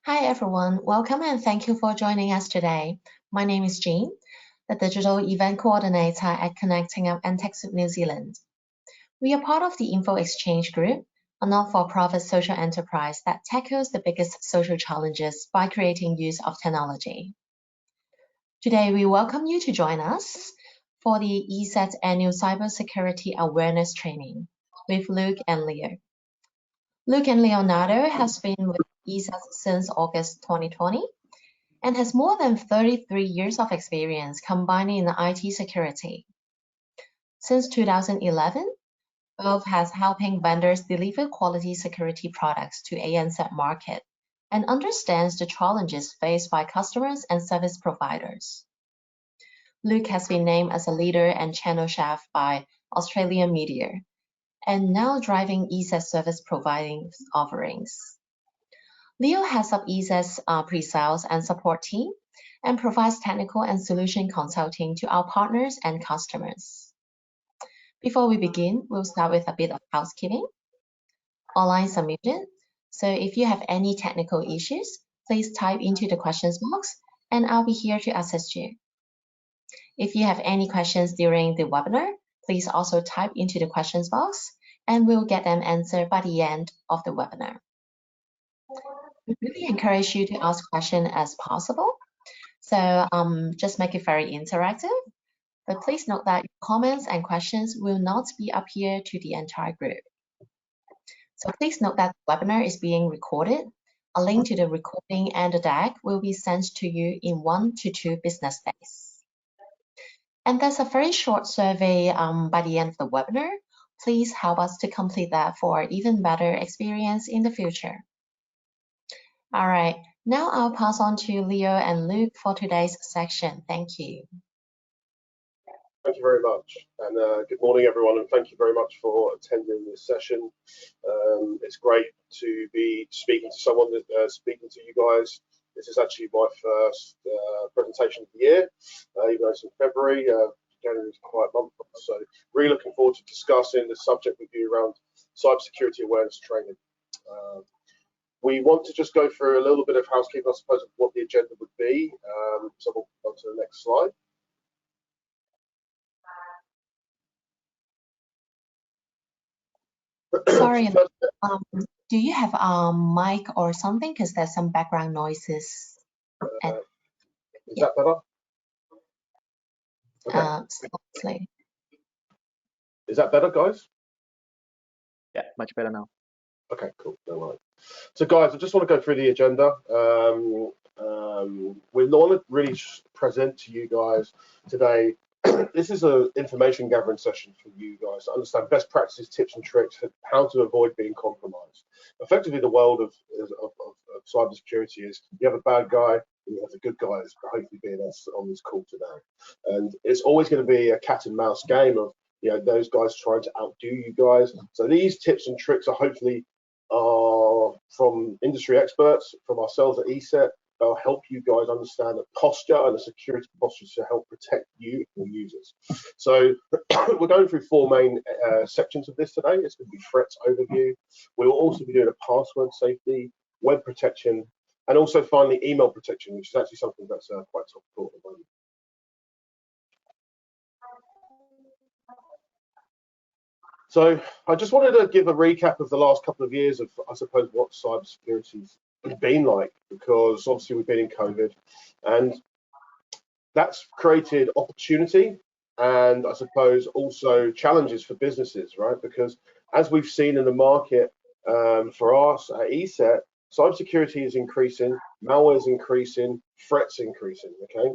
Hi everyone, welcome and thank you for joining us today. My name is Jean, the Digital Event Coordinator at Connecting Up and TechSoup New Zealand. We are part of the Info Exchange Group, a not-for-profit social enterprise that tackles the biggest social challenges by creating use of technology. Today, we welcome you to join us for the ESET Annual Cybersecurity Awareness Training with Luke and Leo. Luke and Leonardo has been with ESET since August 2020 and has more than 33 years of experience combining in IT security. Since 2011, both has helping vendors deliver quality security products to ANZ market and understands the challenges faced by customers and service providers. Luke has been named as a leader and channel chef by Australian media and now driving ESET service providing offerings. Leo heads up ESET's pre-sales and support team and provides technical and solution consulting to our partners and customers. Before we begin, we'll start with a bit of housekeeping. All lines are muted, so if you have any technical issues, please type into the questions box and I'll be here to assist you. If you have any questions during the webinar, please also type into the questions box and we'll get them answered by the end of the webinar. We really encourage you to ask questions as possible. So just make it very interactive. But please note that your comments and questions will not be up here to the entire group. So please note that the webinar is being recorded. A link to the recording and the deck will be sent to you in 1 to 2 business days. And there's a very short survey by the end of the webinar. Please help us to complete that for even better experience in the future. All right, now I'll pass on to Leo and Luke for today's section. Thank you. Thank you very much, and good morning everyone, and thank you very much for attending this session. It's great to be speaking to someone, speaking to you guys. This is actually my first presentation of the year, even though it's in February. January is a quiet month, so really looking forward to discussing the subject with you around cybersecurity awareness training. We want to just go through a little bit of housekeeping, I suppose, of what the agenda would be. So we'll go to the next slide. Sorry, do you have a mic or something? Because there's some background noises. Is that better? Okay. Slightly. Is that better, guys? Yeah, much better now. Okay, cool. No worries. So, guys, I just want to go through the agenda. We want to really present to you guys today. This is an information gathering session for you guys to understand best practices, tips and tricks, how to avoid being compromised. Effectively, the world of cybersecurity is you have a bad guy and you have the good guys, hopefully being us on this call today. And it's always going to be a cat and mouse game of those guys trying to outdo you guys. So these tips and tricks are hopefully from industry experts, from ourselves at ESET. They'll help you guys understand the posture and the security postures to help protect you and users. So we're going through 4 main sections of this today. It's going to be threats overview. We will also be doing a password safety, web protection, and also finally email protection, which is actually something that's quite topical at the moment. So I just wanted to give a recap of the last couple of years of, I suppose, what cybersecurity's been like, because obviously we've been in COVID, and that's created opportunity and I suppose also challenges for businesses, right? Because as we've seen in the market for us at ESET, cybersecurity is increasing, malware is increasing, threats increasing, okay?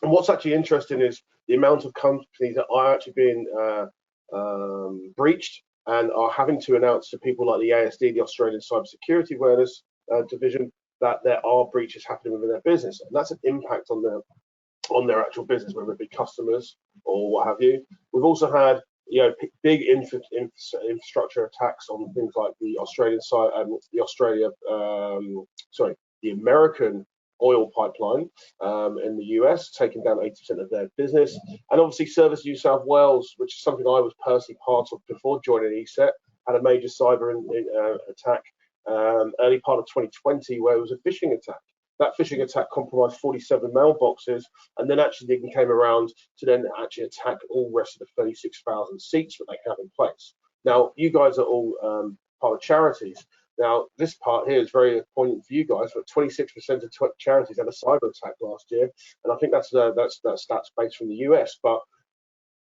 And what's actually interesting is the amount of companies that are actually being breached and are having to announce to people like the ASD, the Australian Cybersecurity Awareness Division, that there are breaches happening within their business, and that's an impact on their actual business, whether it be customers or what have you. We've also had big infrastructure attacks on things like the the American oil pipeline in the US, taking down 80% of their business, and obviously Service New South Wales, which is something I was personally part of before joining ESET, had a major cyber attack early part of 2020, where it was a phishing attack. That phishing attack compromised 47 mailboxes, and then actually they came around to then actually attack all rest of the 36,000 seats that they have in place. Now, you guys are all part of charities. Now, this part here is very important for you guys, but 26% of charities had a cyber attack last year, and I think that's stats based from the US. But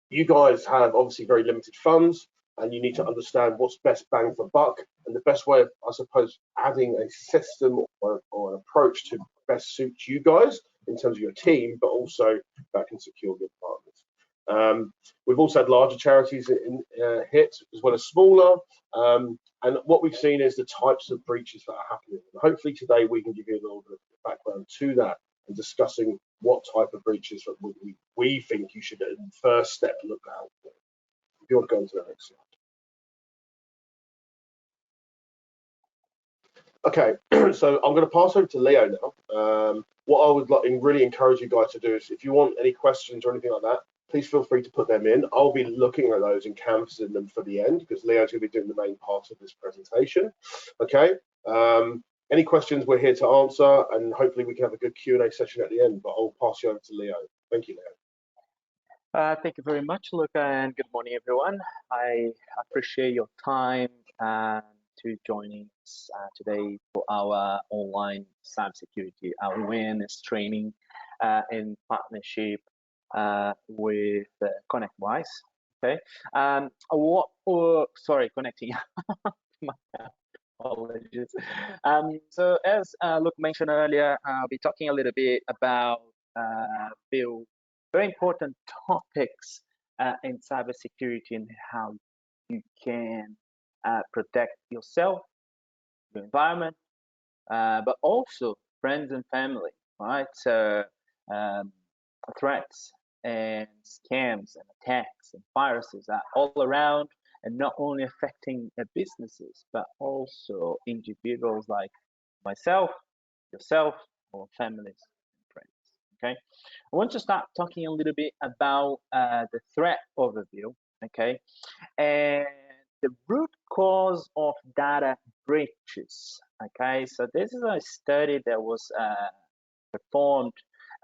you guys have obviously very limited funds, and you need to understand what's best bang for buck, and the best way of, I suppose, adding a system or an approach to best suit you guys in terms of your team, but also that can secure your partners. We've also had larger charities hit as well as smaller, and what we've seen is the types of breaches that are happening. And hopefully today we can give you a little bit of background to that and discussing what type of breaches that we think you should, in first step, look out for. If you want to go on to the next slide. Okay, so I'm going to pass over to Leo now. What I would really encourage you guys to do is, if you want any questions or anything like that, please feel free to put them in. I'll be looking at those and canvassing them for the end, because Leo's going to be doing the main part of this presentation. Okay, any questions we're here to answer, and hopefully we can have a good Q&A session at the end, but I'll pass you over to Leo. Thank you, Leo. Thank you very much, Luca, and good morning, everyone. I appreciate your time to joining us today for our online cybersecurity awareness training in partnership with ConnectWise. Okay. Sorry, connecting. My apologies. So as Luke mentioned earlier, I'll be talking a little bit about few very important topics in cybersecurity and how you can protect yourself, your environment, but also friends and family, right? So threats and scams and attacks and viruses are all around, and not only affecting businesses, but also individuals like myself, yourself, or families and friends. Okay, I want to start talking a little bit about the threat overview. Okay, and the root cause of data breaches. Okay, so this is a study that was performed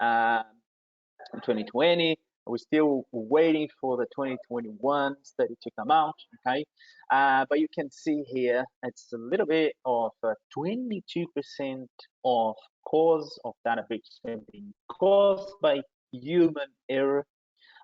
in 2020. We're still waiting for the 2021 study to come out. Okay, but you can see here it's a little bit of 22% of cause of data breach being caused by human error,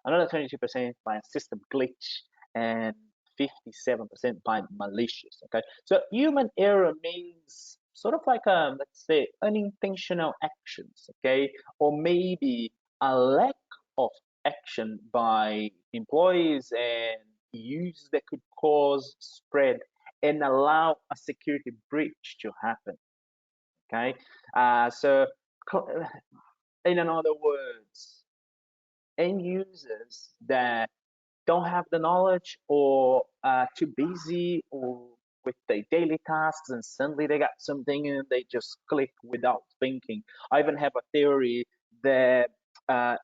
another 22% by a system glitch, and 57% by malicious. Okay, so human error means sort of like let's say unintentional actions, okay, or maybe a lack of action by employees and users that could cause spread and allow a security breach to happen. Okay, so in other words, end users that don't have the knowledge or too busy or with their daily tasks, and suddenly they got something and they just click without thinking. I even have a theory that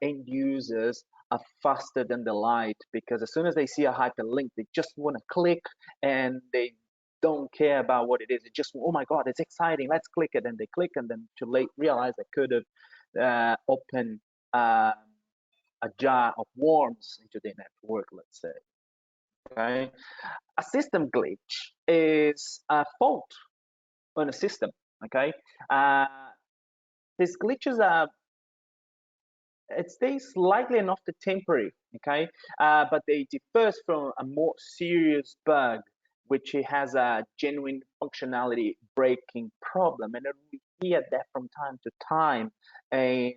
end users are faster than the light, because as soon as they see a hyperlink, they just want to click and they don't care about what it is. It just, oh my God, it's exciting, let's click it. And they click, and then too late realize they could have opened a jar of worms into the network, let's say. Okay, a system glitch is a fault on a system. Okay, these glitches are, it stays slightly enough to temporary. Okay, but they differ from a more serious bug, which has a genuine functionality breaking problem, and we hear that from time to time. And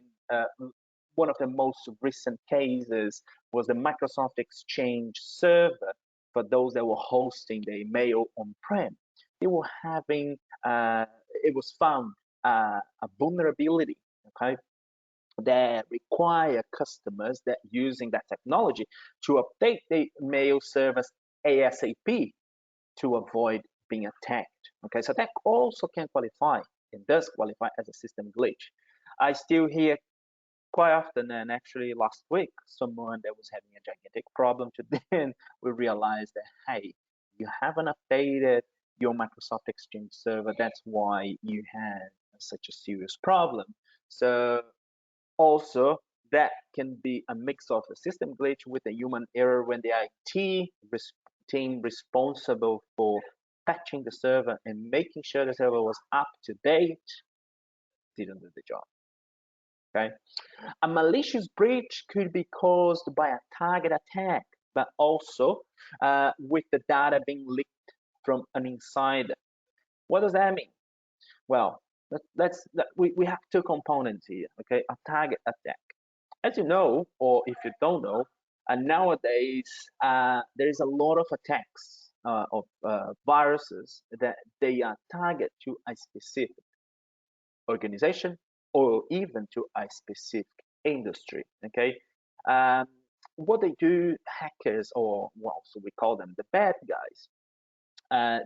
one of the most recent cases was the Microsoft Exchange server. For those that were hosting their mail on-prem, they were having, it was found a vulnerability, okay, that require customers that using that technology to update the mail service ASAP to avoid being attacked. Okay, so that also can qualify, it does qualify as a system glitch. I still hear quite often, and actually last week, someone that was having a gigantic problem, to then we realized that, hey, you haven't updated your Microsoft Exchange server. That's why you had such a serious problem. So also, that can be a mix of a system glitch with a human error when the IT team responsible for patching the server and making sure the server was up to date didn't do the job. Okay, a malicious breach could be caused by a target attack, but also with the data being leaked from an insider. What does that mean? Well, we have two components here. Okay, a target attack. As you know, or if you don't know, nowadays there is a lot of attacks of viruses that they are target to a specific organization or even to a specific industry. Okay, um, what they do, hackers, or well, so we call them the bad guys.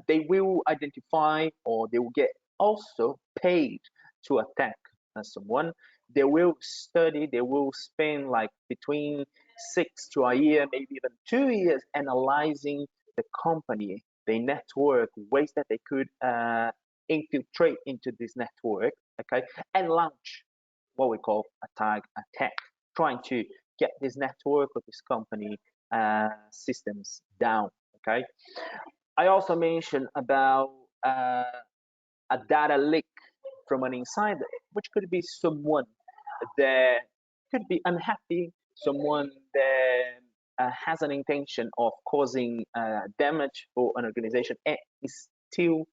They will identify, or they will get also paid to attack someone. They will study, they will spend like between 6 to a year, maybe even 2 years analyzing the company, the network, ways that they could infiltrate into this network, okay, and launch what we call a target attack, trying to get this network or this company systems down, okay. I also mentioned about a data leak from an insider, which could be someone that could be unhappy, someone that has an intention of causing damage for an organization and steal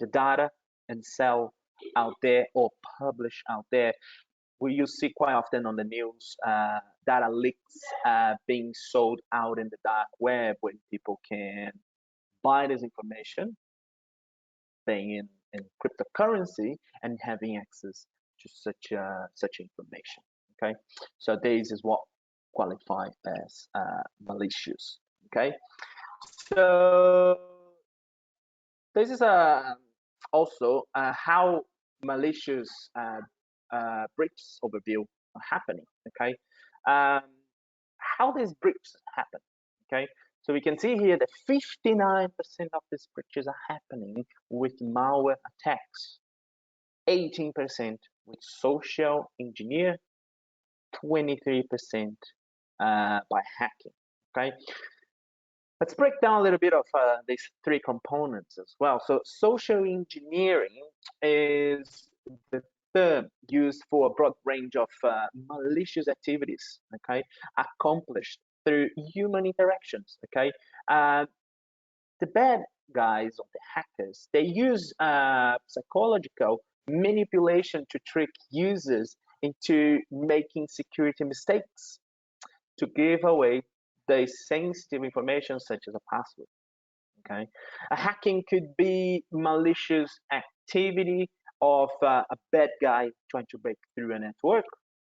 the data and sell out there or publish out there. You see quite often on the news data leaks being sold out in the dark web when people can buy this information, paying in cryptocurrency and having access to such information. Okay, so this is what qualify as malicious. Okay, so this is also how malicious breaches overview are happening. Okay, um, how these breaches happen. Okay, so we can see here that 59% of these breaches are happening with malware attacks, 18% with social engineer, 23% by hacking. Okay, let's break down a little bit of these three components as well. So social engineering is the term used for a broad range of malicious activities, okay, accomplished through human interactions, okay. The bad guys or the hackers, they use psychological manipulation to trick users into making security mistakes to give away the sensitive information such as a password. Okay, a hacking could be malicious activity of a bad guy trying to break through a network.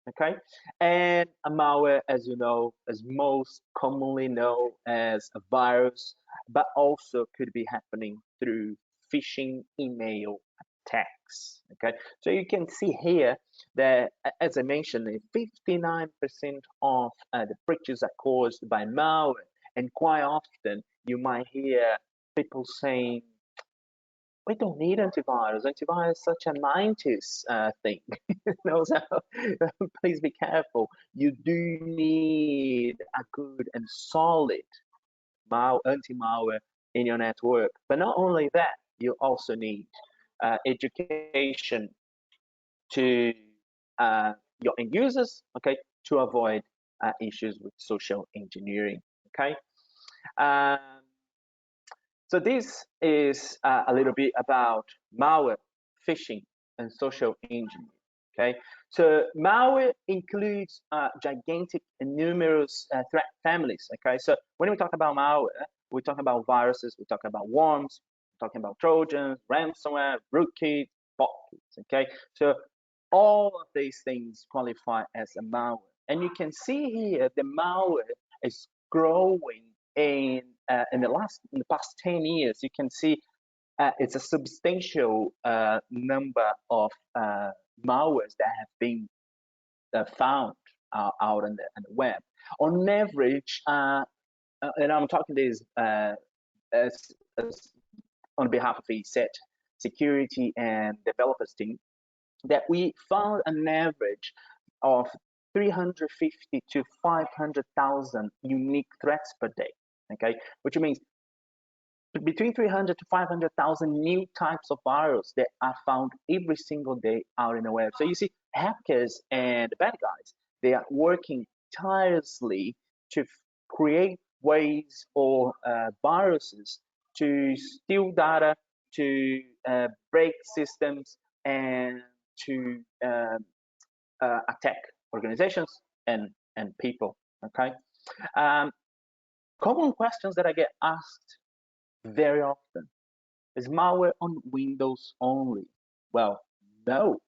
Okay, and a malware, as you know, is most commonly known as a virus, but also could be happening through phishing email attacks. Okay, so you can see here that, as I mentioned, 59% of the breaches are caused by malware, and quite often you might hear people saying, we don't need antivirus. Antivirus is such a 90s thing. So please be careful. You do need a good and solid anti-malware in your network. But not only that, you also need education to your end users, okay, to avoid issues with social engineering, okay. Um, so this is a little bit about malware, phishing, and social engineering. Okay, so malware includes gigantic and numerous threat families. Okay, so when we talk about malware, we talk about viruses, we talk about worms, we're talking about Trojans, ransomware, rootkits, botkits. Okay, so all of these things qualify as a malware, and you can see here the malware is growing in the past 10 years. You can see it's a substantial number of malwares that have been found out on the web. On average, and I'm talking this as on behalf of ESET security and developers team, that we found an average of 350 to 500,000 unique threats per day. Okay, which means between 300 to 500,000 new types of virus that are found every single day out in the web. So you see, hackers and bad guys, they are working tirelessly to create ways or viruses to steal data, to break systems, and to attack organizations and people. Okay, common questions that I get asked very often: is malware on Windows only? Well, no.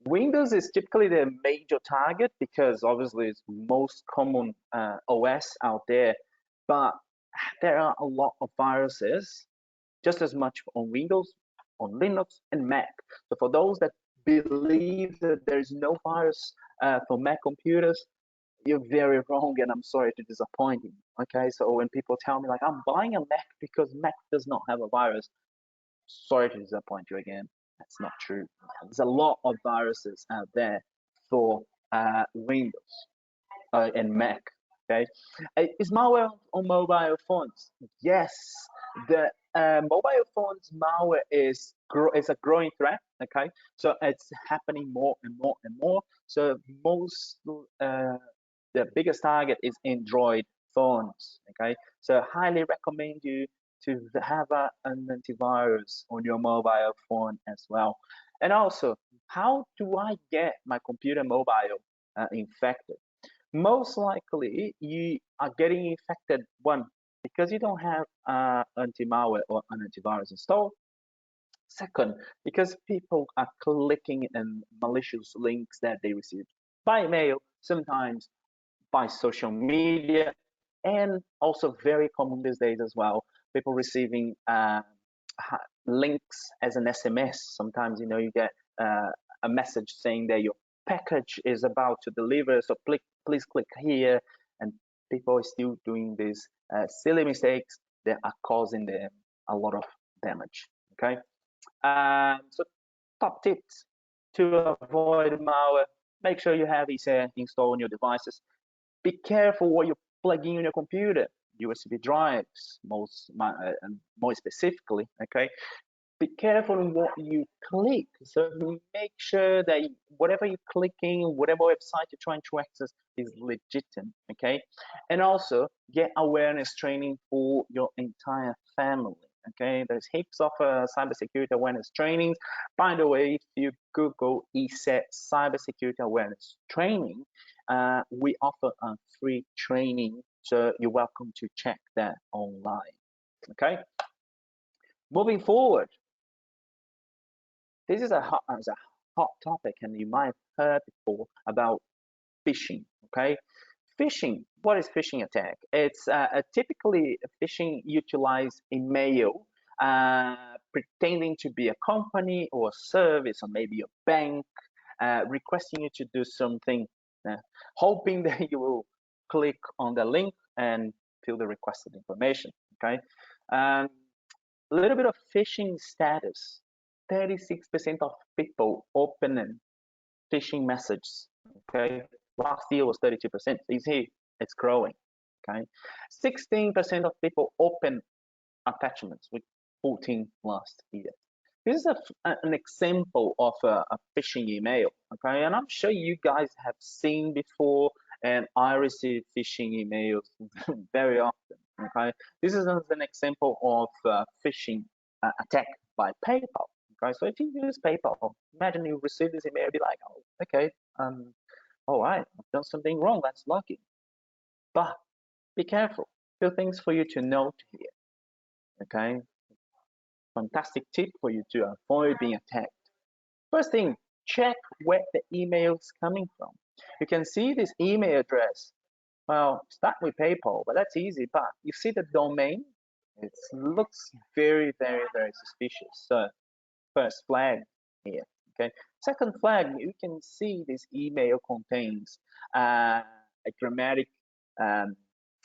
Windows is typically the major target because obviously it's most common OS out there, but there are a lot of viruses just as much on Windows, on Linux, and Mac. So for those that believe that there is no virus for Mac computers, you're very wrong, and I'm sorry to disappoint you. Okay, so when people tell me like I'm buying a Mac because Mac does not have a virus, sorry to disappoint you again. That's not true. There's a lot of viruses out there for Windows and Mac. Okay, is malware on mobile phones? Yes, the mobile phones malware is a growing threat. Okay, so it's happening more and more and more. So the biggest target is Android phones. Okay, so highly recommend you to have an antivirus on your mobile phone as well. And also, how do I get my computer mobile infected? Most likely you are getting infected, one, because you don't have anti-malware or an antivirus installed. Second, because people are clicking in malicious links that they receive by mail, sometimes by social media, and also very common these days as well, people receiving links as an SMS. Sometimes you get a message saying that your package is about to deliver, so please click here, and people are still doing these silly mistakes that are causing them a lot of damage. Okay, so top tips to avoid malware: make sure you have ESET installed on your devices. Be careful what you're plugging in your computer. USB drives, more specifically. Okay, be careful in what you click. So make sure that whatever you're clicking, whatever website you're trying to access is legitimate. Okay, and also get awareness training for your entire family. Okay, there's heaps of cybersecurity awareness trainings. By the way, if you Google ESET cybersecurity awareness training, we offer a free training, so you're welcome to check that online. Okay, moving forward, this is a hot topic, and you might have heard before about phishing. Okay, phishing. What is phishing attack? It's typically phishing utilize email, pretending to be a company or a service, or maybe a bank, requesting you to do something, hoping that you will click on the link and fill the requested information. Okay, a little bit of phishing status. 36% of people opening phishing messages. Okay, last year was 32%. You see, it's growing. Okay, 16% of people open attachments, with 14 last year. This is an example of a phishing email. Okay, and I'm sure you guys have seen before, and I receive phishing emails very often. Okay, this is an example of phishing attack by PayPal. Okay, so if you use PayPal, imagine you receive this email, be like, oh, okay, all right, I've done something wrong. That's lucky, but be careful. Few things for you to note here. Okay, fantastic tip for you to avoid being attacked. First thing, check where the email is coming from. You can see this email address. Well, start with PayPal, but that's easy. But you see the domain, it looks very, very, very suspicious. So first flag here. Okay. Second flag, you can see this email contains a grammatic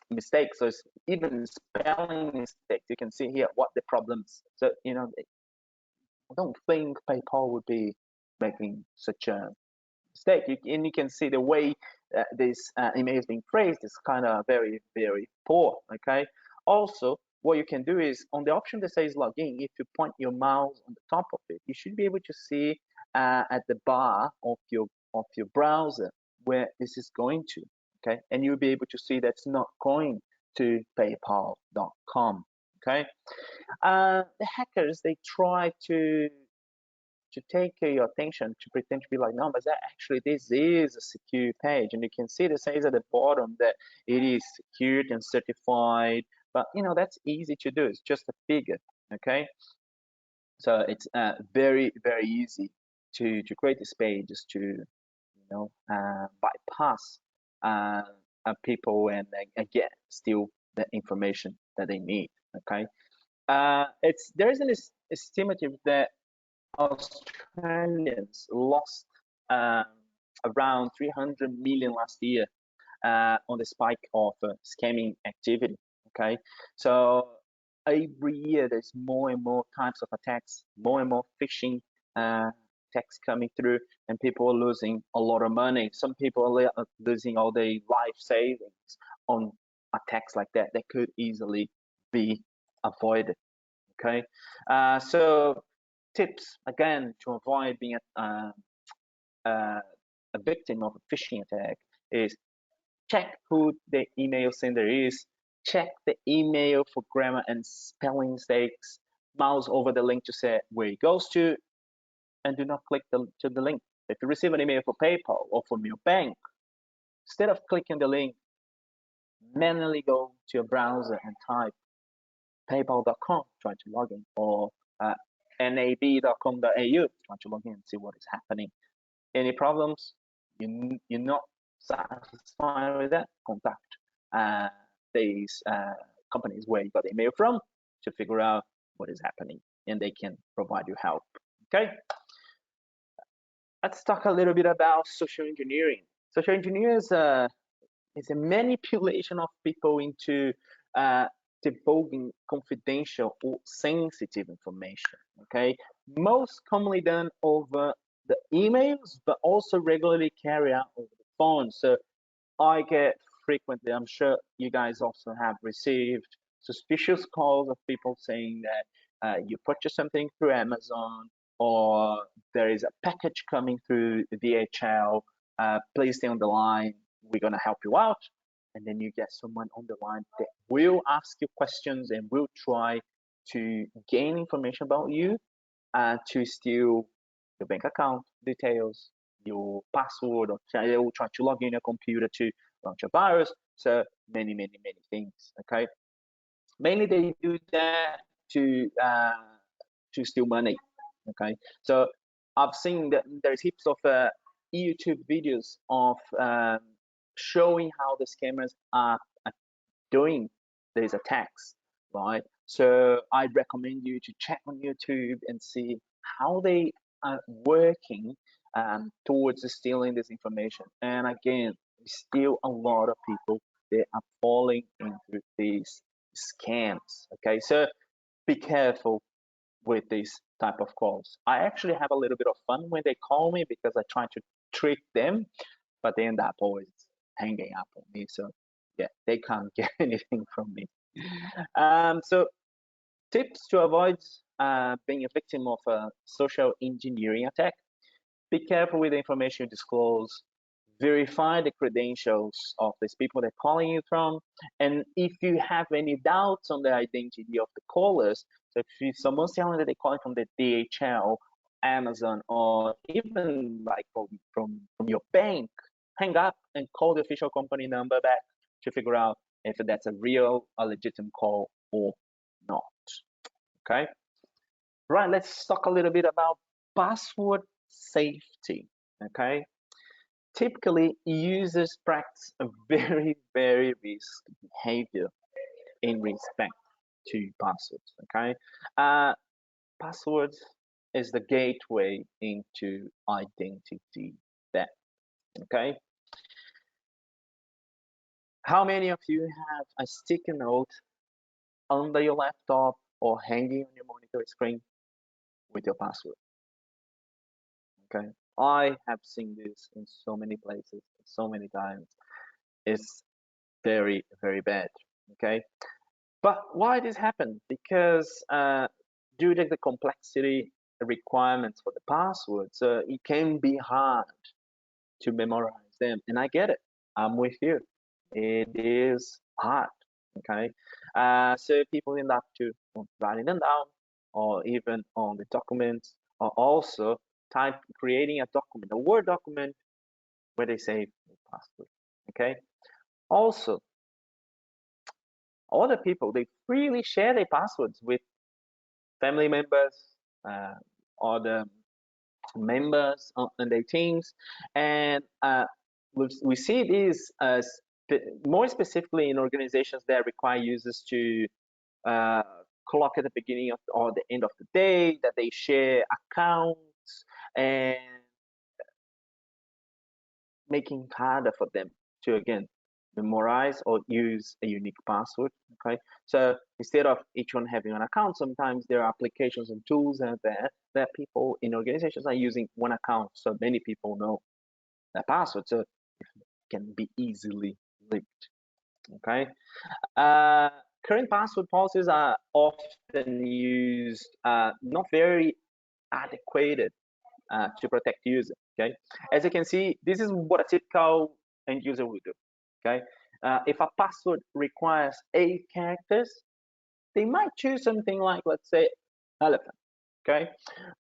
mistakes. So it's even spelling mistakes. You can see here what the problems. So I don't think PayPal would be making such a mistake. And you can see the way this email is being phrased is kind of very, very poor. Okay. Also, what you can do is on the option that says login, if you point your mouse on the top of it, you should be able to see at the bar of your browser where this is going to. Okay, and you'll be able to see that's not going to PayPal.com. Okay, the hackers, they try to take your attention to pretend to be like, no, but actually this is a secure page, and you can see it says at the bottom that it is secured and certified. But that's easy to do. It's just a figure. Okay, so it's very, very easy to create this page, just to bypass people and get still the information that they need. Okay, there is an estimative that Australians lost around 300 million last year on the spike of scamming activity. Okay, so every year there's more and more types of attacks, more and more phishing attacks coming through, and people are losing a lot of money. Some people are losing all their life savings on attacks like that could easily be avoided. Okay, so tips again to avoid being a victim of a phishing attack is check who the email sender is, check the email for grammar and spelling mistakes, mouse over the link to say where it goes to, and do not click to the link. If you receive an email for PayPal or from your bank, instead of clicking the link, manually go to your browser and type paypal.com, try to log in, or nab.com.au, try to log in and see what is happening. Any problems, you're not satisfied with that, contact these companies where you got the email from to figure out what is happening, and they can provide you help. Okay, let's talk a little bit about social engineering. Social engineering is a manipulation of people into divulging confidential or sensitive information. Okay, most commonly done over the emails, but also regularly carried out over the phone. So I get frequently, I'm sure you guys also have received suspicious calls of people saying that you purchase something through Amazon, or there is a package coming through the DHL, please stay on the line, we're going to help you out. And then you get someone on the line that will ask you questions and will try to gain information about you, to steal your bank account details, your password, or they will try to log in your computer to launch a virus. So many, many, many things. Okay, mainly they do that to steal money. Okay, so I've seen that there's heaps of YouTube videos of showing how the scammers are doing these attacks, right? So I recommend you to check on YouTube and see how they are working towards stealing this information. And again, still a lot of people, they are falling into these scams. Okay, so be careful with these type of calls. I actually have a little bit of fun when they call me because I try to trick them, but they end up always hanging up on me. So yeah, they can't get anything from me. So tips to avoid being a victim of a social engineering attack: be careful with the information you disclose, verify the credentials of these people they're calling you from, and if you have any doubts on the identity of the callers, so if someone's telling that they're calling from the DHL, Amazon, or even like from your bank, hang up and call the official company number back to figure out if that's a legitimate call or not. Okay, right, let's talk a little bit about password safety. Okay, typically users practice a very, very risky behavior in respect to passwords. Okay, passwords is the gateway into identity theft. Okay, How many of you have a sticky note under your laptop or hanging on your monitor screen with your password? Okay, I have seen this in so many places, so many times. It's very, very bad. Okay, but why this happened? Because due to the complexity requirements for the passwords, it can be hard to memorize them, and I get it. I'm with you. It is hard. Okay, so people end up to writing them down, or even on the documents, or also creating a document, a Word document, where they save the password. Okay. Also, other people, they freely share their passwords with family members, uh, other members on their teams, and we see these more specifically in organizations that require users to uh, clock at the beginning of or the end of the day, that they share accounts, and making it harder for them to again memorize or use a unique password. Okay, so instead of each one having an account, sometimes there are applications and tools out there that people in organizations are using one account, so many people know their password, so it can be easily leaked. Okay, uh, current password policies are often used not very adequate to protect user. Okay, as you can see, this is what a typical end user would do. Okay, if a password requires 8 characters, they might choose something like, let's say, elephant. Okay,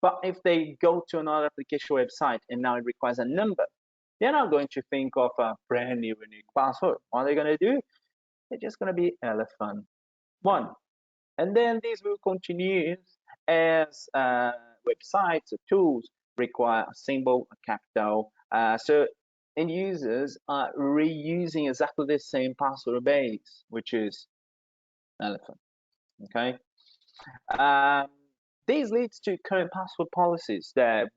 but if they go to another application website and now it requires a number, they're not going to think of a brand new unique password. What are they going to do? They're just going to be elephant one, and then this will continue as websites or tools require a symbol, a capital. So end users are reusing exactly the same password base, which is elephant. Okay. Um, this leads to current password policies that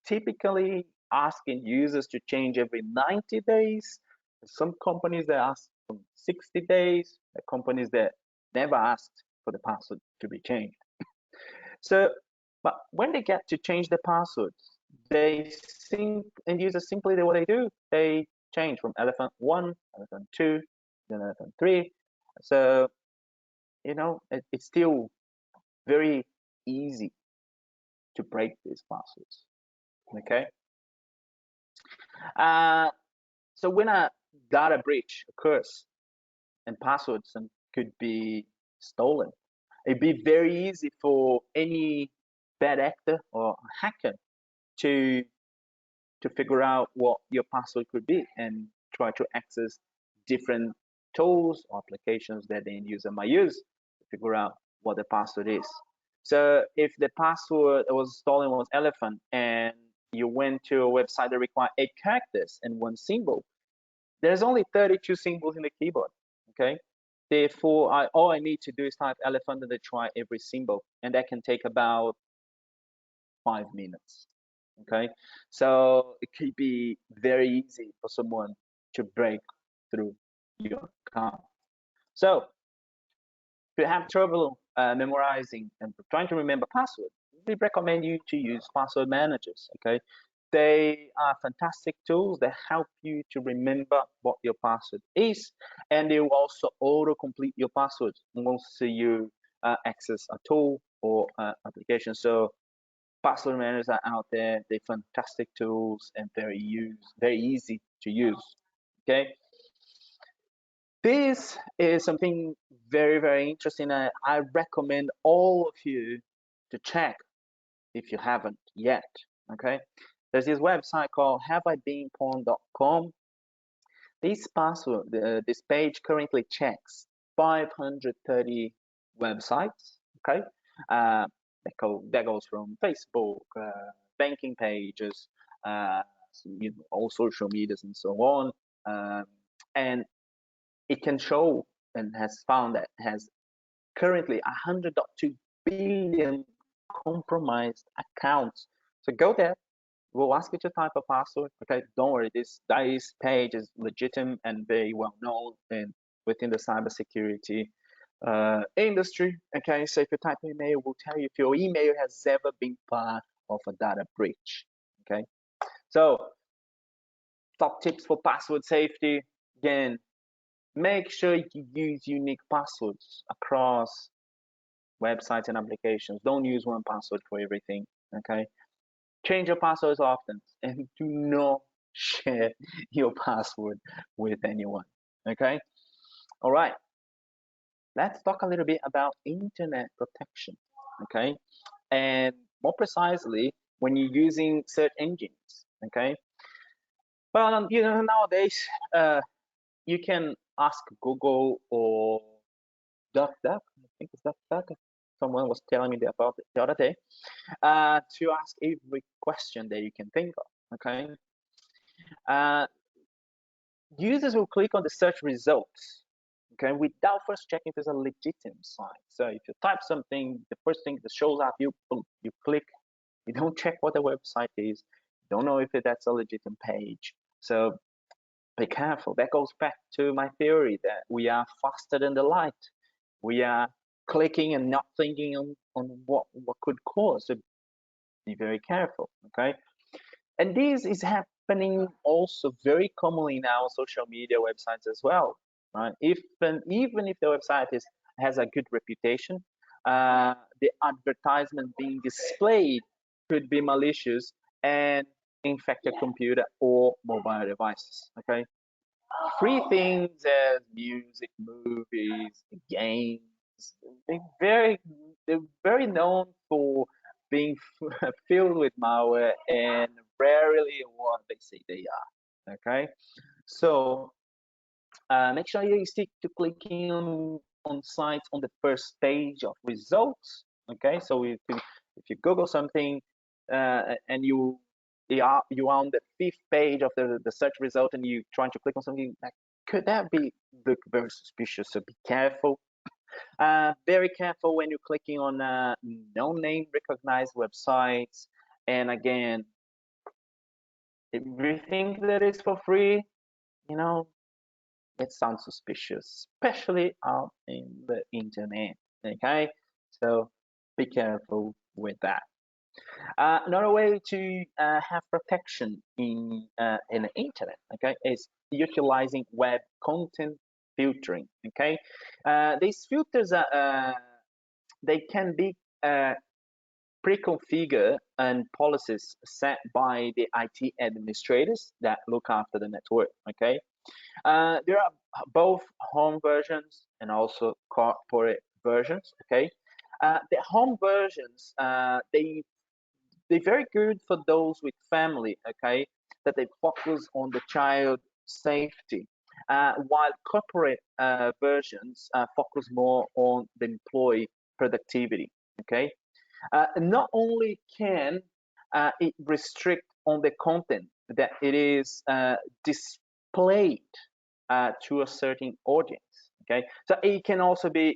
typically asking users to change every 90 days. Some companies that ask for 60 days, companies that never asked for the password to be changed. So, but when they get to change the passwords, end users simply what they do, they change from elephant one, elephant two, then elephant three. So, it's still very easy to break these passwords. Okay. Uh, so when a data breach occurs and passwords could be stolen, it'd be very easy for any bad actor or hacker to figure out what your password could be and try to access different tools or applications that the end user might use to figure out what the password is. So if the password that was stolen was elephant and you went to a website that required 8 characters and one symbol, there's only 32 symbols in the keyboard. Okay. Therefore, all I need to do is type elephant and then try every symbol, and that can take about 5 minutes. Okay, so it could be very easy for someone to break through your account. So if you have trouble memorizing and trying to remember password, we recommend you to use password managers. Okay, they are fantastic tools that help you to remember what your password is, and they will also auto-complete your password once you access a tool or application. So password managers are out there. They're fantastic tools and very easy to use. Okay, this is something very, very interesting. I recommend all of you to check if you haven't yet. Okay, there's this website called HaveIBM.com. This page currently checks 530 websites. Okay, uh, that goes from Facebook, banking pages, all social medias, and so on. And it can show and has found that has currently 100.2 billion compromised accounts. So go there We'll ask you to type a password. Okay, don't worry. This page is legitimate and very well known within the cybersecurity industry. Okay, so if you type email, we'll tell you if your email has ever been part of a data breach. Okay, so top tips for password safety. Again, make sure you use unique passwords across websites and applications. Don't use one password for everything. Okay, change your passwords often, and do not share your password with anyone. Okay, all right. Let's talk a little bit about internet protection. Okay, and more precisely, when you're using search engines. Okay, well, nowadays, you can ask Google or DuckDuck. I think it's DuckDuck. Someone was telling me about it the other day. To ask every question that you can think of. Okay, uh, users will click on the search results. Okay, without first checking if it's a legitimate site. So if you type something, the first thing that shows up, you click. You don't check what the website is. You don't know if that's a legitimate page. So be careful. That goes back to my theory that we are faster than the light. We are clicking and not thinking on what could cause. So be very careful. Okay, and this is happening also very commonly now on social media websites as well. Right? Even if the website has a good reputation, the advertisement being displayed could be malicious and infect your computer or mobile devices. Okay, free things as music, movies, games, they're very known for being filled with malware and rarely what they say they are. Okay, so make sure you stick to clicking on sites on the first page of results. Okay, so if you Google something and you are on the fifth page of the search result and you trying to click on something, like, could that be look very suspicious? So be careful. Very careful when you're clicking on no-name recognized websites. And again, everything that is for free, you know, it sounds suspicious, especially out in the internet. Okay, so be careful with that. Another way to have protection in the internet, okay, is utilizing web content filtering. Okay, these filters are they can be pre-configured and policies set by the IT administrators that look after the network. Okay, there are both home versions and also corporate versions. Okay, the home versions they're very good for those with family. Okay, that they focus on the child safety, while corporate versions focus more on the employee productivity. Okay, not only can it restrict on the content that it is displayed to a certain audience. Okay, so it can also be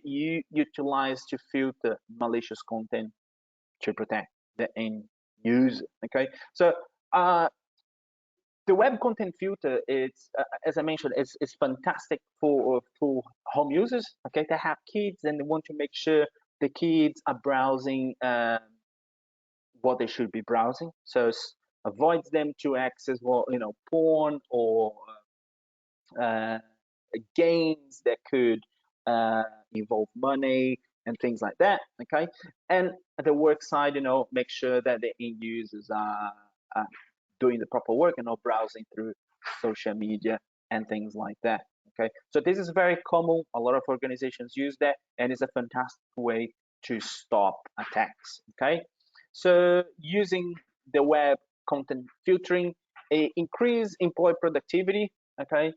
utilized to filter malicious content to protect the end user. Okay, so the web content filter is, as I mentioned, is fantastic for home users. Okay, they have kids and they want to make sure the kids are browsing what they should be browsing, so avoids them to access porn or uh, games that could involve money and things like that. Okay, and at the work side, make sure that the end users are doing the proper work and not browsing through social media and things like that. Okay, so this is very common. A lot of organizations use that, and it's a fantastic way to stop attacks. Okay, so using the web content filtering, increase employee productivity. Okay,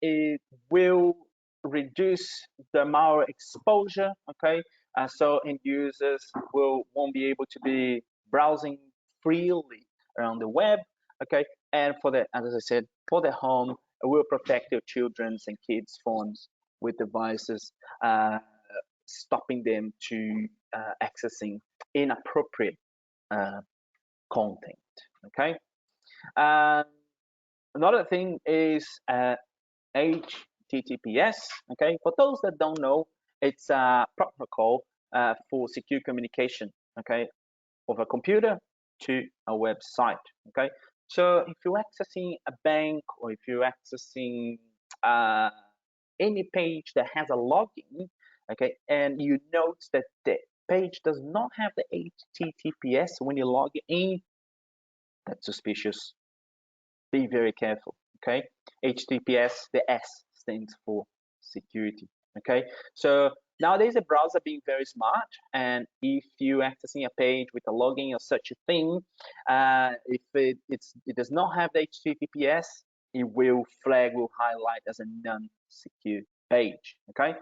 it will reduce the malware exposure. Okay, so end users won't be able to be browsing freely around the web. Okay, and as I said, for the home, it will protect your children's and kids' phones with devices, stopping them to accessing inappropriate content. Okay. Another thing is HTTPS. Okay, for those that don't know, it's a protocol for secure communication. Okay, of a computer to a website. Okay, so if you're accessing a bank or if you're accessing any page that has a login, okay, and you note that the page does not have the HTTPS when you log in, that's suspicious. Be very careful. Okay, HTTPS, the S stands for security. Okay, so nowadays the browser being very smart, and if you accessing a page with a login or such a thing, if it does not have the HTTPS, it will highlight as a non-secure page. Okay,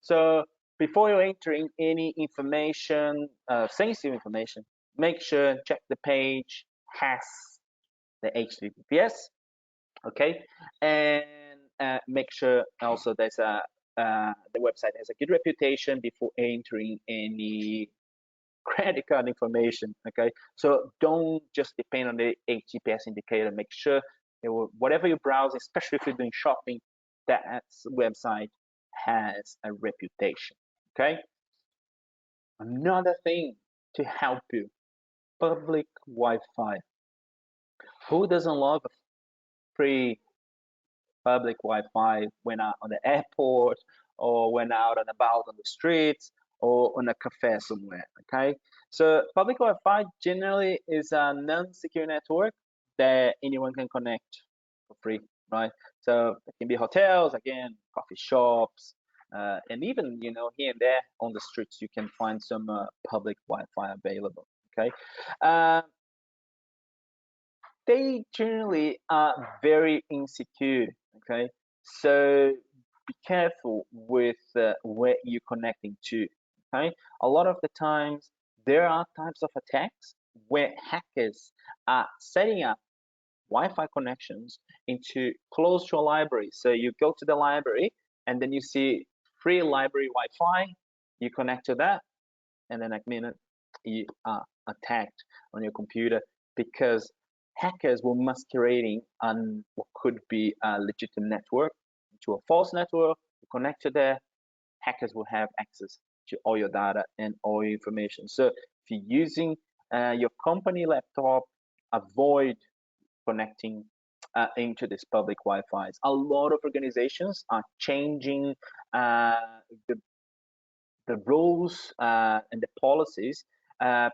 so before you're entering any information, sensitive information, make sure check the page has the HTTPS. Okay, and make sure also there's the website has a good reputation before entering any credit card information. Okay, so don't just depend on the HTTPS indicator. Make sure whatever you browse, especially if you're doing shopping, that website has a reputation. Okay, another thing to help you, public Wi-Fi. Who doesn't love a free public Wi-Fi when out on the airport or when out and about on the streets or on a cafe somewhere? Okay, so public Wi-Fi generally is a non-secure network that anyone can connect for free, right? So it can be hotels, again, coffee shops, and even here and there on the streets you can find some public Wi-Fi available. Okay, uh, they generally are very insecure. Okay, so be careful with where you're connecting to. Okay, a lot of the times there are types of attacks where hackers are setting up Wi-Fi connections into close to a library. So you go to the library and then you see free library Wi-Fi, you connect to that, and the next minute you are attacked on your computer because hackers were masquerading on what could be a legitimate network to a false network. You connect to there, hackers will have access to all your data and all your information. So if you're using your company laptop, avoid connecting into this public Wi-Fi's. A lot of organizations are changing the rules and the policies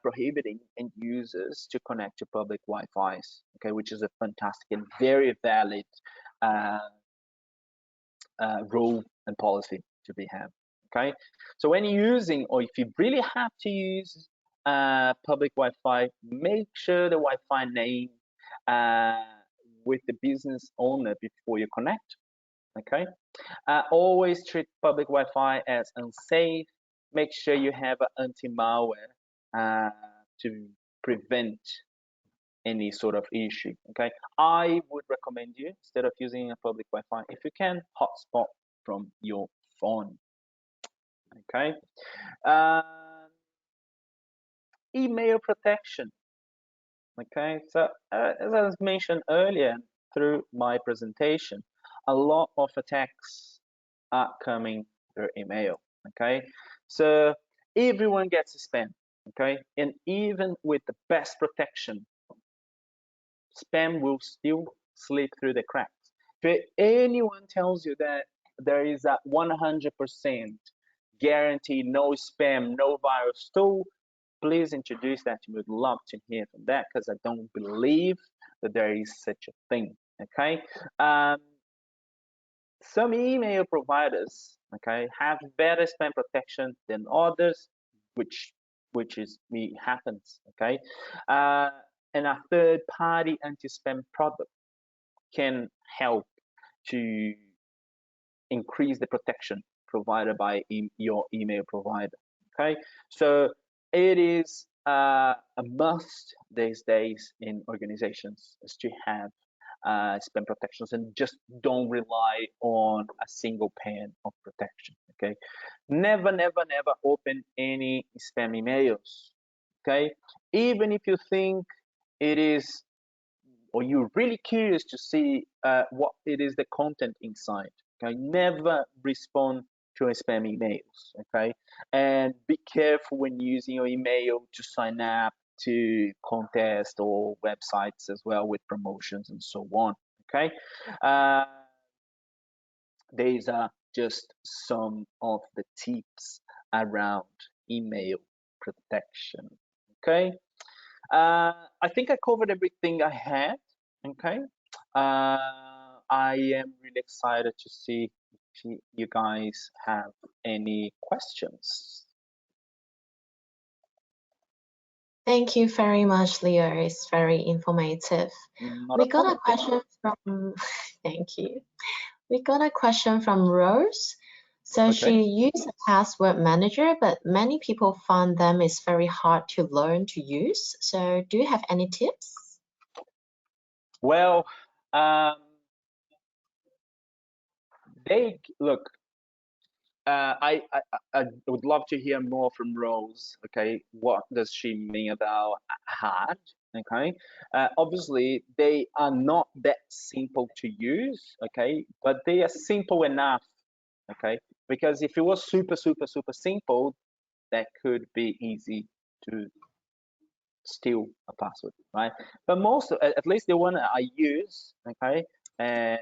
prohibiting end users to connect to public Wi-Fi's, okay, which is a fantastic and very valid uh, rule and policy to be had. Okay, so when you're using, or if you really have to use public Wi-Fi, make sure the Wi-Fi name with the business owner before you connect. Okay, always treat public Wi-Fi as unsafe. Make sure you have an anti-malware to prevent any sort of issue. Okay, I would recommend you, instead of using a public Wi-Fi, if you can, hotspot from your phone. Okay, email protection. Okay, so as I was mentioned earlier through my presentation, a lot of attacks are coming through email. Okay, so everyone gets spam. Okay, and even with the best protection, spam will still slip through the cracks. If anyone tells you that there is a 100% guarantee, no spam, no virus tool, please introduce that. We would love to hear from that, because I don't believe that there is such a thing. Okay, some email providers, okay, have better spam protection than others, which happens. Okay, and a third-party anti-spam product can help to increase the protection provided by your email provider. Okay, so it is a must these days in organizations is to have spam protections, and just don't rely on a single pane of protection. Okay, never open any spam emails. Okay, even if you think it is or you're really curious to see what it is the content inside. Okay, never respond to spam emails. Okay, and be careful when using your email to sign up to contests or websites as well with promotions and so on. Okay, these are just some of the tips around email protection. Okay, I think I covered everything I had. Okay, I am really excited to see if you guys have any questions. Thank you very much, Leo. It's very informative. Not We a got a problem. question from, thank you. We got a question from Rose. So Okay. she used a password manager, but many people find them is very hard to learn to use. So do you have any tips? Well, they look. I would love to hear more from Rose. Okay, what does she mean about hard? Okay, obviously they are not that simple to use. Okay, but they are simple enough. Okay, because if it was super simple, that could be easy to steal a password, right? But most, at least the one I use, okay, and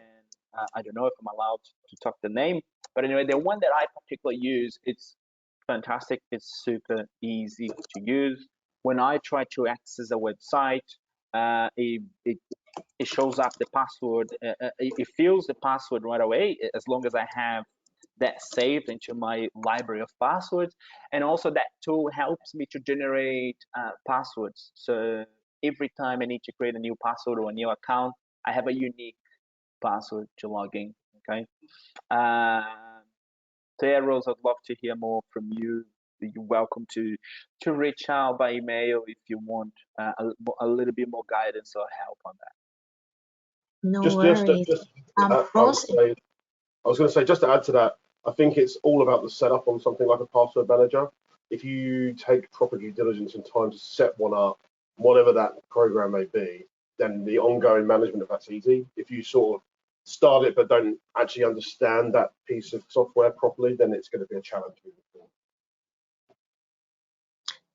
I don't know if I'm allowed to talk the name, but anyway, the one that I particularly use, it's fantastic. It's super easy to use. When I try to access a website, it shows up the password. It fills the password right away as long as I have that saved into my library of passwords. And also that tool helps me to generate passwords. So every time I need to create a new password or a new account, I have a unique password to log in. Okay. So yeah, Rose, I'd love to hear more from you. You're welcome to reach out by email if you want a little bit more guidance or help on that. No Just worries. Rose, I was going to say, just to add to that, I think it's all about the setup on something like a password manager. If you take proper due diligence and time to set one up, whatever that program may be, then the ongoing management of that's easy. If you sort of start it but don't actually understand that piece of software properly, then it's going to be a challenge.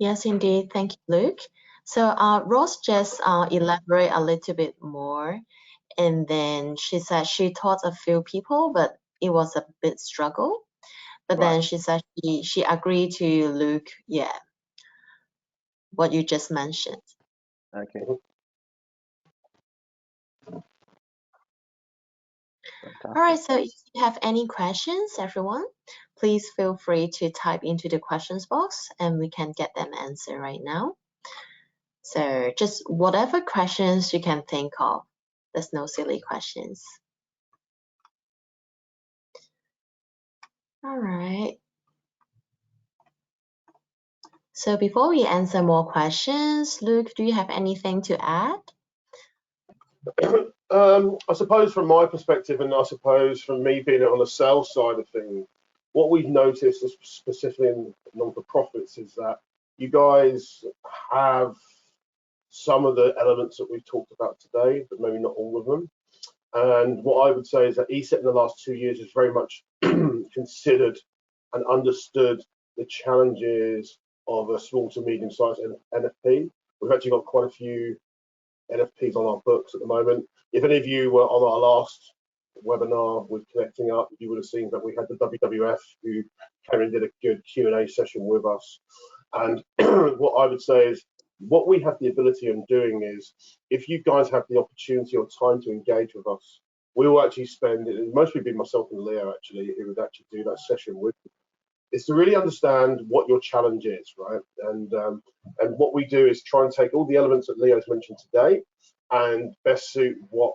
yes, indeed. Thank you, Luke. So Rose just elaborate a little bit more. And then she said she taught a few people, but it was a bit struggle. But Right. then she said she agreed to Luke, yeah, what you just mentioned. Okay. All right, so if you have any questions, everyone, please feel free to type into the questions box and we can get them answered right now. So just whatever questions you can think of. There's no silly questions. All right. So before we answer more questions, Luke, do you have anything to add? I suppose from my perspective, and I suppose from me being on the sales side of things, what we've noticed, specifically in non-for-profits, is that you guys have some of the elements that we've talked about today, but maybe not all of them. And what I would say is that ESET in the last 2 years has very much considered and understood the challenges of a small to medium-sized NFP. We've actually got quite a few NFPs on our books at the moment. If any of you were on our last webinar with Connecting Up, you would have seen that we had the WWF who came and did a good Q&A session with us. And what I would say is, what we have the ability of doing is, if you guys have the opportunity or time to engage with us, we will actually spend, it would mostly be myself and Leo actually, who would actually do that session with you, is to really understand what your challenge is, right? And what we do is try and take all the elements that Leo's mentioned today and best suit what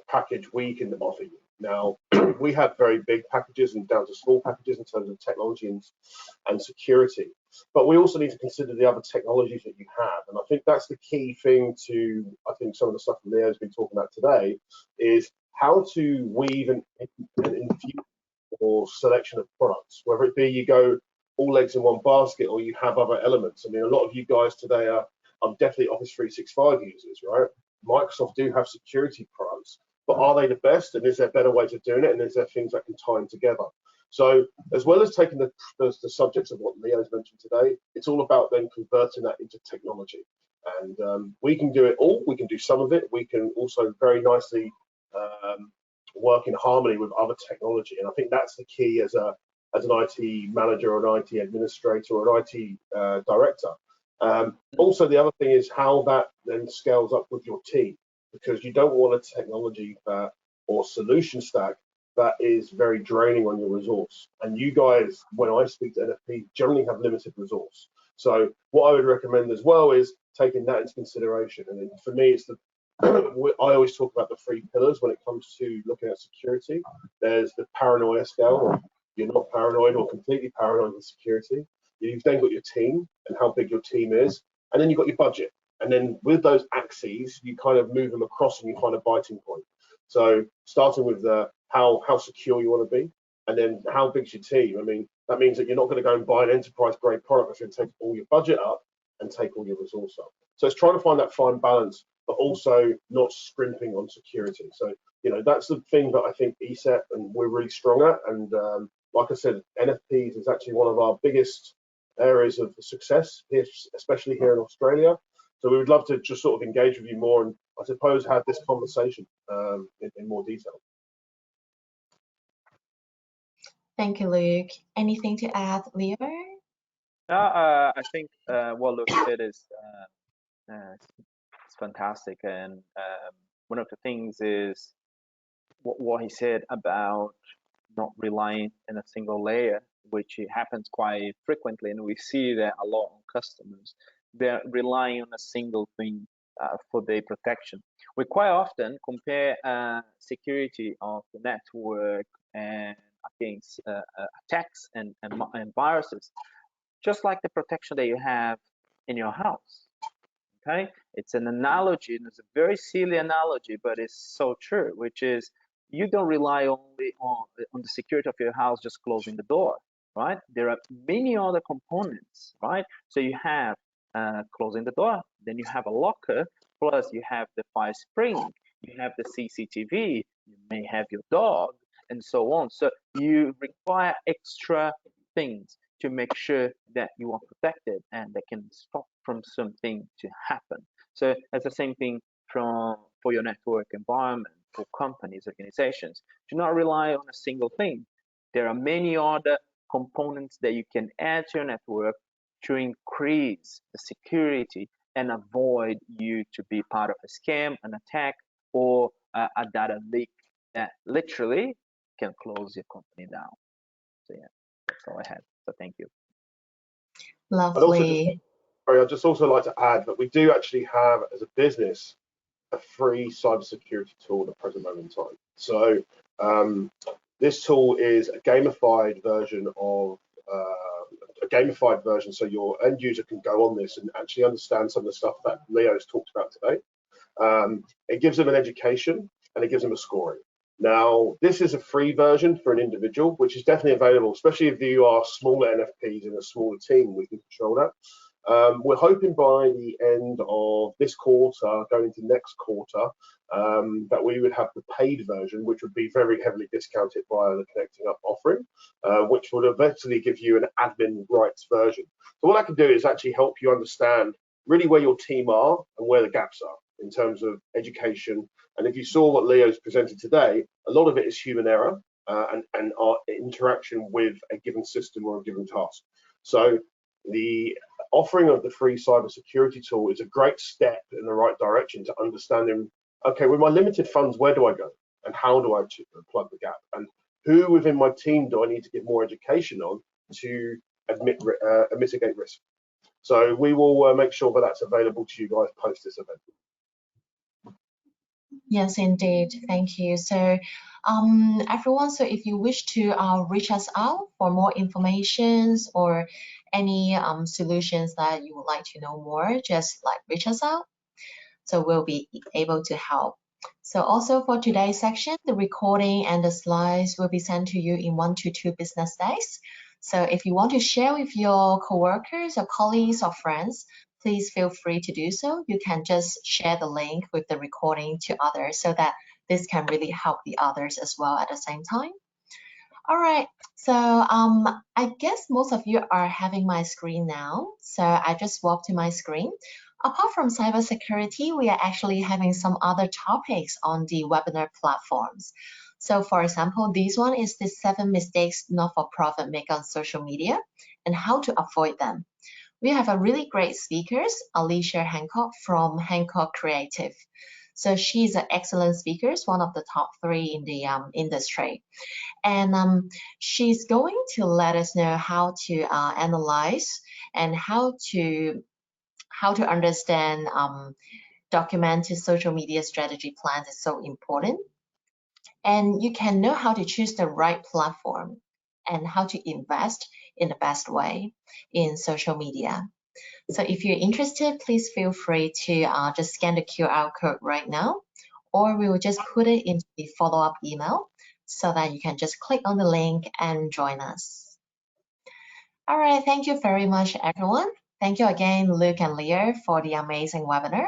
package we can offer you. Now, we have very big packages and down to small packages in terms of technology and security, but we also need to consider the other technologies that you have. And I think that's the key thing to, I think some of the stuff that Leo's been talking about today is how to weave and infuse or selection of products, whether it be you go all eggs in one basket or you have other elements. I mean, a lot of you guys today are definitely Office 365 users, right? Microsoft do have security products, but are they the best? And is there better ways of doing it? And is there things that can tie them together? So as well as taking the subjects of what Leo's mentioned today, it's all about then converting that into technology. And we can do it all. We can do some of it. We can also very nicely work in harmony with other technology. And I think that's the key as an IT manager or an IT administrator or an IT director. Also, the other thing is how that then scales up with your team, because you don't want a technology or solution stack that is very draining on your resource. And you guys, when I speak to NFP, generally have limited resource. So what I would recommend as well is taking that into consideration. And for me, it's I always talk about the 3 pillars when it comes to looking at security. There's the paranoia scale. You're not paranoid or completely paranoid with security. You've then got your team and how big your team is, and then you've got your budget. And then with those axes, you kind of move them across and you find a biting point. So starting with how secure you want to be, and then how big's your team. I mean, that means that you're not going to go and buy an enterprise grade product that's going to take all your budget up and take all your resource up. So it's trying to find that fine balance, but also not scrimping on security. So, that's the thing that I think ESET and we're really strong at. And like I said, NFPs is actually one of our biggest areas of success, especially here in Australia. So we would love to just sort of engage with you more and I suppose have this conversation in more detail. Thank you, Luke. Anything to add, Leo? I think what Luke said is it's fantastic, and one of the things is what he said about not relying on a single layer, which happens quite frequently, and we see that a lot on customers. They're relying on a single thing for their protection. We quite often compare security of the network and against attacks and viruses, just like the protection that you have in your house. Okay, it's an analogy, and it's a very silly analogy, but it's so true, which is you don't rely only on the security of your house just closing the door, right? There are many other components, right? So you have closing the door, then you have a locker, plus you have the fire spring, you have the CCTV, you may have your dog, and so on. So you require extra things to make sure that you are protected and that can stop from something to happen. So it's the same thing for your network environment, for companies, organizations. Do not rely on a single thing. There are many other components that you can add to your network to increase the security and avoid you to be part of a scam, an attack, or a data leak that literally can close your company down. So yeah, that's all I had. So thank you. Lovely. I'd just also like to add that we do actually have, as a business, a free cybersecurity tool at the present moment in time. So this tool is a gamified version of so your end user can go on this and actually understand some of the stuff that Leo's talked about today. It gives them an education and it gives them a scoring. Now, this is a free version for an individual, which is definitely available, especially if you are smaller NFPs in a smaller team, we can control that. We're hoping by the end of this quarter, going into next quarter, that we would have the paid version, which would be very heavily discounted via the Connecting Up offering, which would eventually give you an admin rights version. So what I can do is actually help you understand really where your team are and where the gaps are in terms of education. And if you saw what Leo's presented today, a lot of it is human error and our interaction with a given system or a given task. So the offering of the free cybersecurity tool is a great step in the right direction to understanding, okay, with my limited funds, where do I go and how do I plug the gap? And who within my team do I need to get more education on to mitigate risk? So we will make sure that that's available to you guys post this event. Yes, indeed. Thank you. So everyone, so if you wish to reach us out for more information or any solutions that you would like to know more, just reach us out. So we'll be able to help. So also for today's section, the recording and the slides will be sent to you in 1 to 2 business days. So if you want to share with your coworkers or colleagues or friends, please feel free to do so. You can just share the link with the recording to others so that this can really help the others as well at the same time. All right, so I guess most of you are having my screen now. So I just swapped to my screen. Apart from cybersecurity, we are actually having some other topics on the webinar platforms. So for example, this one is the 7 mistakes not-for-profit make on social media and how to avoid them. We have a really great speakers, Alicia Hancock from Hancock Creative. So she's an excellent speaker, one of the top 3 in the industry. And she's going to let us know how to analyze and how to understand documented social media strategy plans is so important. And you can know how to choose the right platform and how to invest in the best way in social media. So if you're interested, please feel free to just scan the QR code right now, or we will just put it into the follow-up email so that you can just click on the link and join us. All right, thank you very much, everyone. Thank you again, Luke and Leo, for the amazing webinar.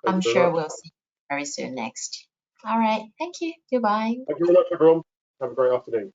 I'm sure we'll see you very soon next. All right, thank you. Goodbye. Thank you very much, everyone. Have a great afternoon.